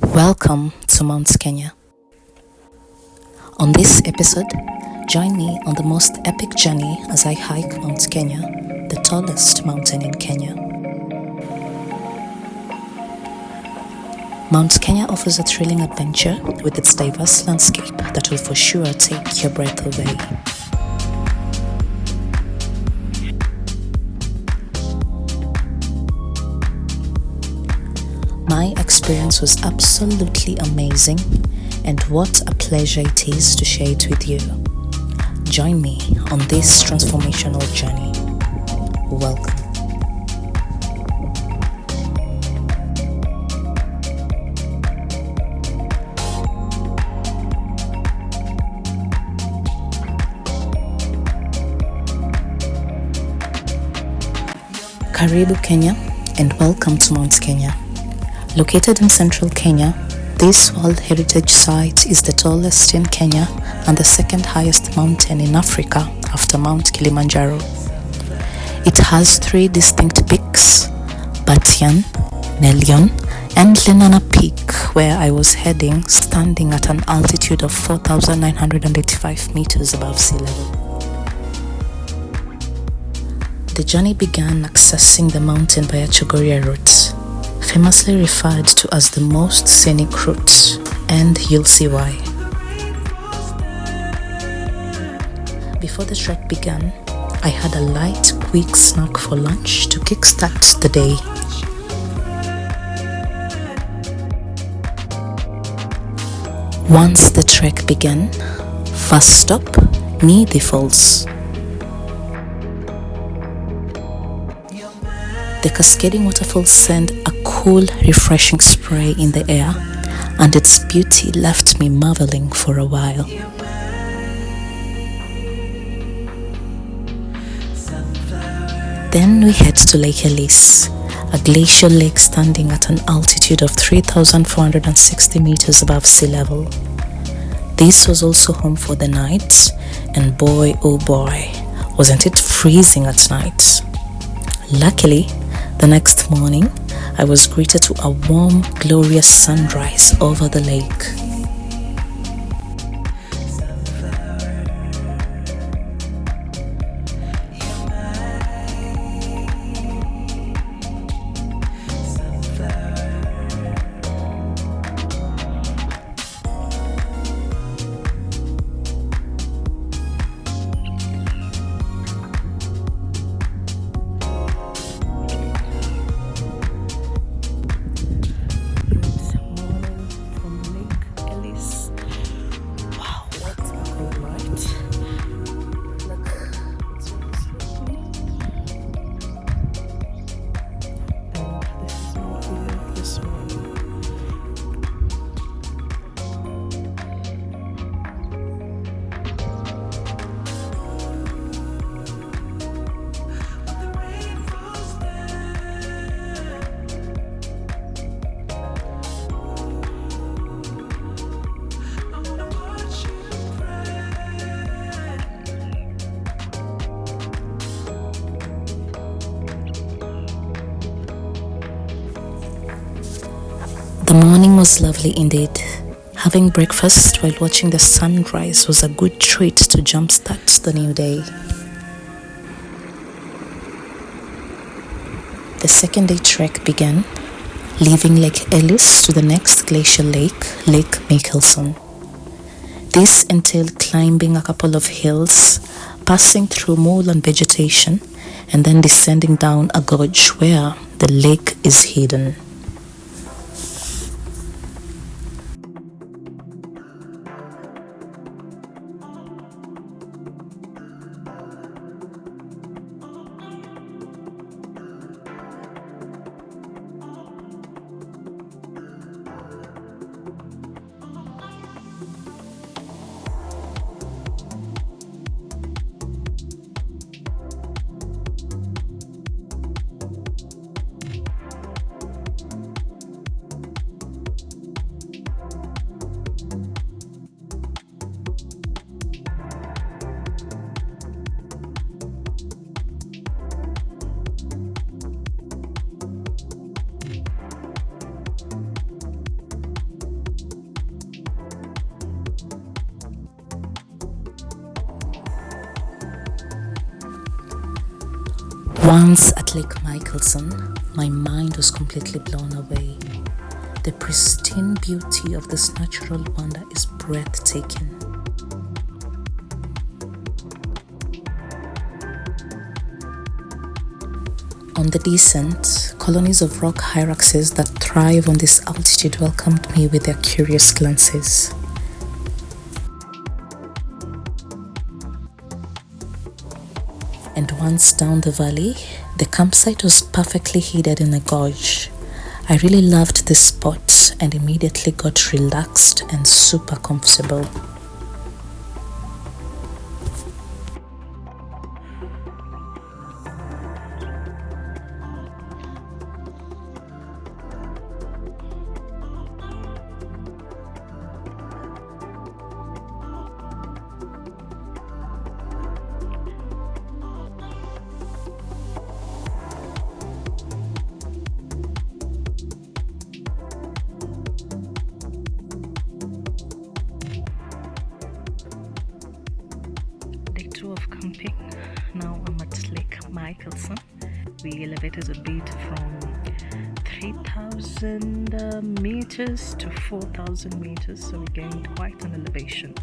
Welcome to Mount Kenya. On this episode, join me on the most epic journey as I hike Mount Kenya, the tallest mountain in Kenya. Mount Kenya offers a thrilling adventure with its diverse landscape that will for sure take your breath away. My experience was absolutely amazing, and what a pleasure it is to share it with you. Join me on this transformational journey. Welcome. Karibu Kenya, and welcome to Mount Kenya. Located in central Kenya, this World Heritage Site is the tallest in Kenya and the second highest mountain in Africa after Mount Kilimanjaro. It has three distinct peaks, Batian, Nelion, and Lenana Peak, where I was heading, standing at an altitude of 4,985 meters above sea level. The journey began accessing the mountain by a Chogoria route, famously referred to as the most scenic route, and you'll see why. Before the trek began, I had a light, quick snack for lunch to kickstart the day. Once the trek began, first stop, Nithi Falls. The cascading waterfalls send a cool, refreshing spray in the air, and its beauty left me marveling for a while. Then we head to Lake Elise, a glacial lake standing at an altitude of 3,460 meters above sea level. This was also home for the night, and boy oh boy, wasn't it freezing at night. Luckily, the next morning, I was greeted to a warm, glorious sunrise over the lake. The morning was lovely indeed. Having breakfast while watching the sunrise was a good treat to jumpstart the new day. The second day trek began, leaving Lake Ellis to the next glacial lake, Lake Michelson. This entailed climbing a couple of hills, passing through moorland vegetation, and then descending down a gorge where the lake is hidden. Once at Lake Michelson, my mind was completely blown away. The pristine beauty of this natural wonder is breathtaking. On the descent, colonies of rock hyraxes that thrive on this altitude welcomed me with their curious glances. And once down the valley, the campsite was perfectly hidden in a gorge. I really loved this spot and immediately got relaxed and super comfortable. Of camping. Now I'm at Lake Michelson. We elevated a bit from 3,000 meters to 4,000 meters, so we gained quite an elevation.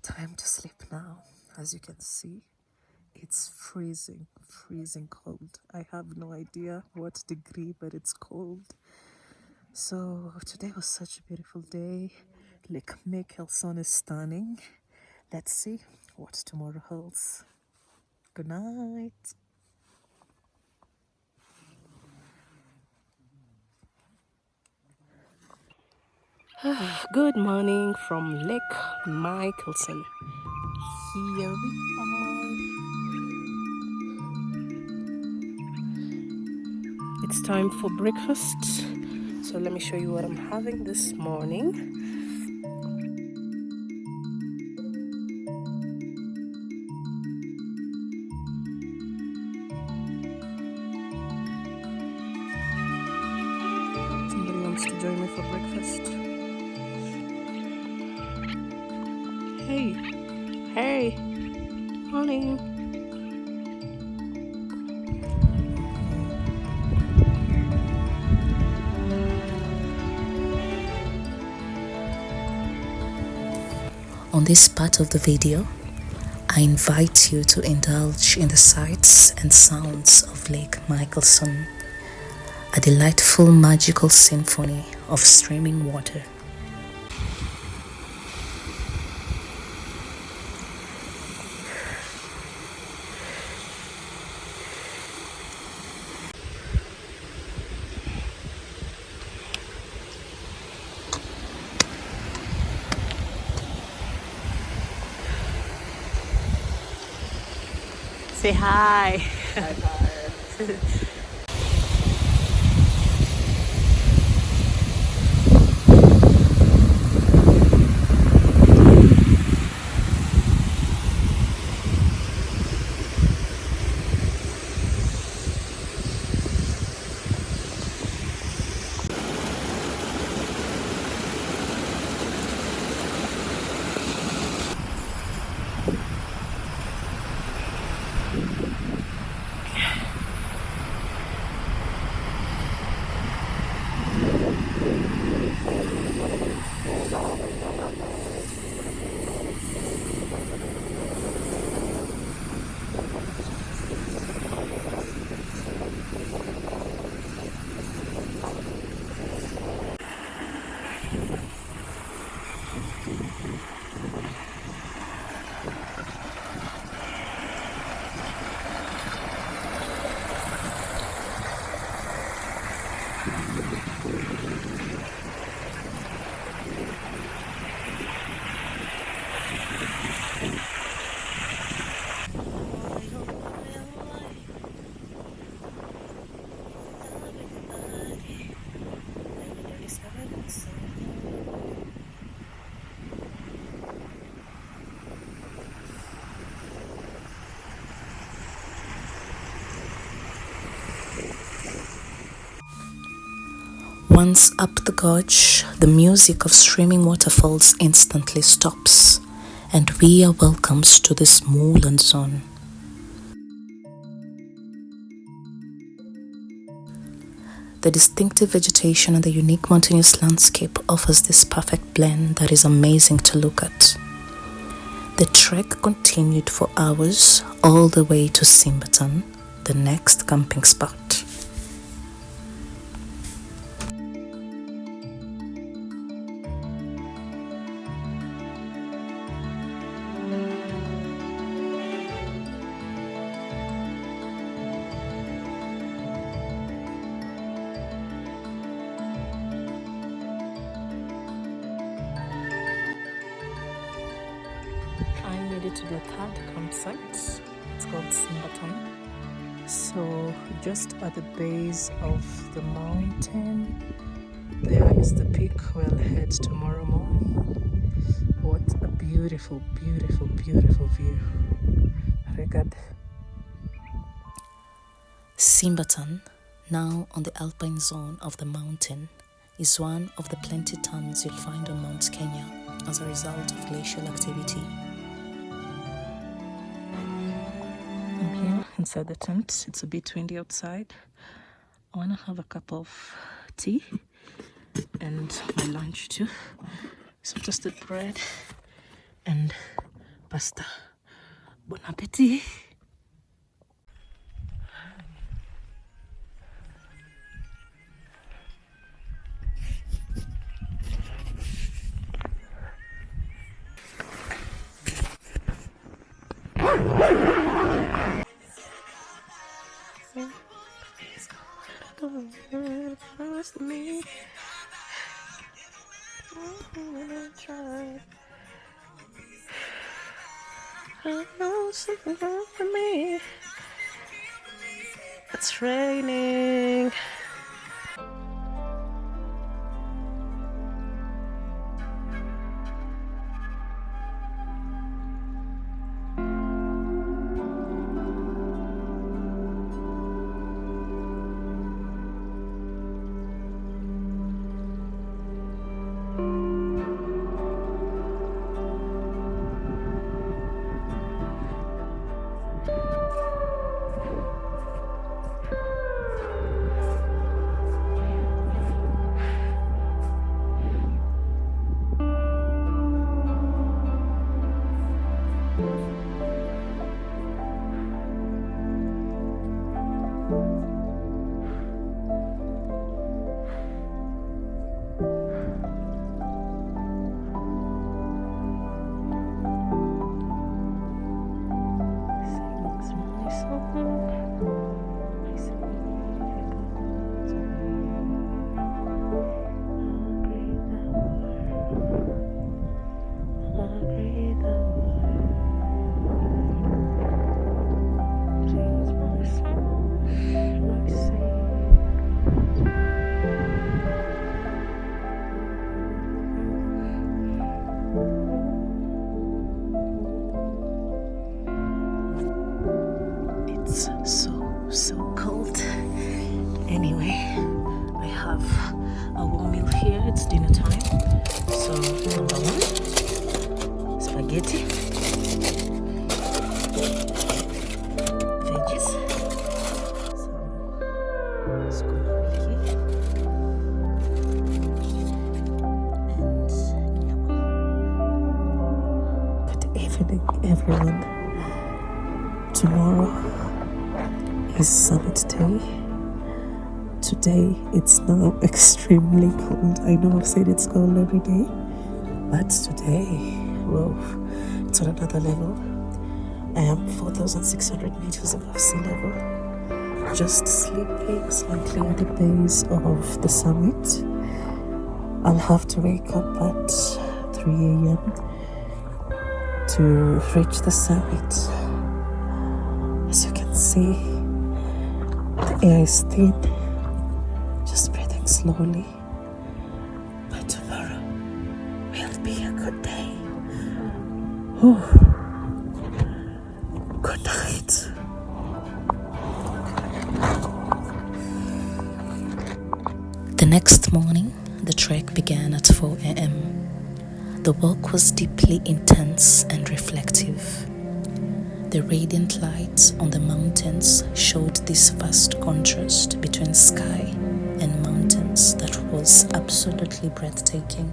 Time to sleep now. As you can see, it's freezing cold. I have no idea what degree, but it's cold. So today was such a beautiful day. Lake Michelson is stunning. Let's see what tomorrow holds. Good night. Good morning from Lake Michelson. Here we are. It's time for breakfast. So let me show you what I'm having this morning. Somebody wants to join me for breakfast. Hey, morning. On this part of the video, I invite you to indulge in the sights and sounds of Lake Michelson, a delightful magical symphony of streaming water. Say hi. Hi. Once up the gorge, the music of streaming waterfalls instantly stops, and we are welcomed to this moorland zone. The distinctive vegetation and the unique mountainous landscape offers this perfect blend that is amazing to look at. The trek continued for hours all the way to Simbatan, the next camping spot. I made it to the third campsite. It's called Simbatan. So just at the base of the mountain, there is the peak. We'll head tomorrow morning. What a beautiful, beautiful, beautiful view. Regard. Simbatan, now on the alpine zone of the mountain, is one of the plenty towns you'll find on Mount Kenya as a result of glacial activity. I'm here inside the tent. It's a bit windy outside. I want to have a cup of tea and my lunch too. Some toasted bread and pasta. Bon appetit! Me. I know something wrong for me. It's raining. So cold. Anyway, I have a warm meal here. It's dinner time. So number one, spaghetti, veggies, some sukuma wiki, and nyama. Good evening, everyone. Tomorrow is summit day. Today it's now extremely cold. I know I've said it's cold every day, but today, whoa, it's on another level. I am 4,600 meters above sea level, just sleeping slightly at the base of the summit. I'll have to wake up at 3 a.m. to reach the summit. As you can see, the air is thin, just breathing slowly. But tomorrow will be a good day. Ooh. Good night. The next Each morning, the trek began at 4 a.m. The walk was deeply intense and reflective. The radiant lights on the mountains showed this vast contrast between sky and mountains that was absolutely breathtaking.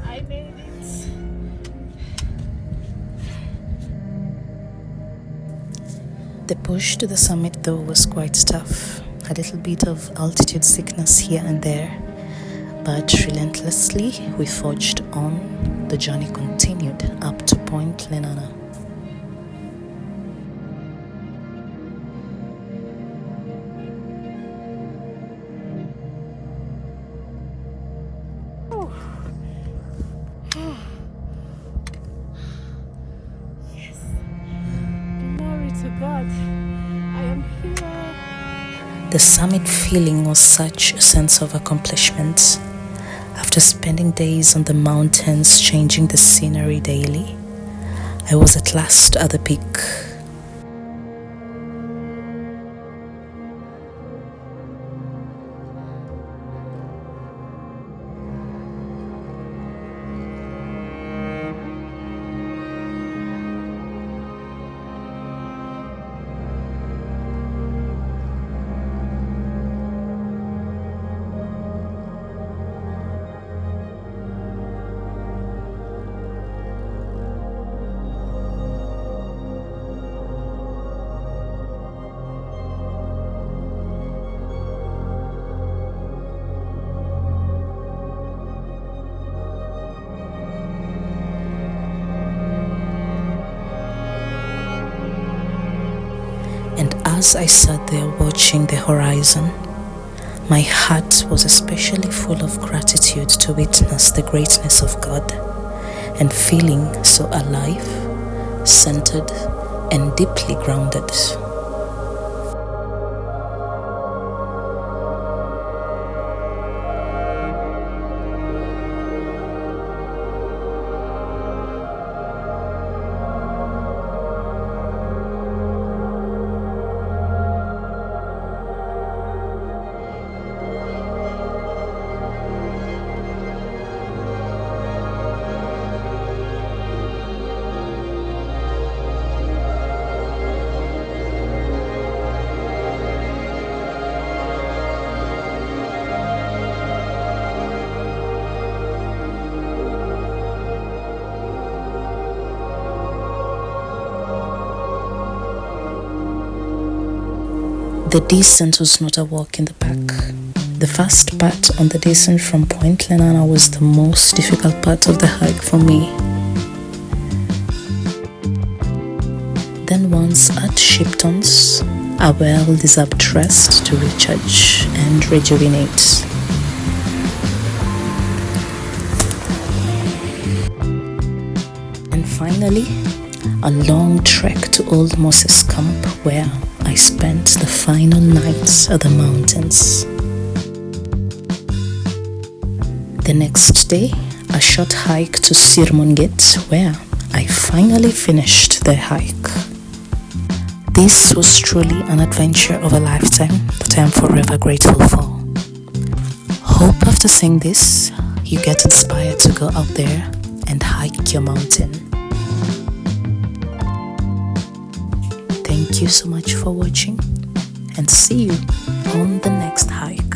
I made it. The push to the summit, though, was quite tough. A little bit of altitude sickness here and there, but relentlessly we forged on. The journey continued up to Point Lenana. Yes. Glory to God. I am here. The summit feeling was such a sense of accomplishment. After spending days on the mountains changing the scenery daily, I was at last at the peak. And as I sat there watching the horizon, my heart was especially full of gratitude to witness the greatness of God and feeling so alive, centered, and deeply grounded. The descent was not a walk in the park. The first part on the descent from Point Lenana was the most difficult part of the hike for me. Then once at Shiptons, a well-deserved rest to recharge and rejuvenate. And finally, a long trek to Old Moses Camp where I spent the final night at the mountains. The next day, a short hike to Sirmunget where I finally finished the hike. This was truly an adventure of a lifetime that I am forever grateful for. Hope after seeing this, you get inspired to go out there and hike your mountain. Thank you so much for watching and see you on the next hike.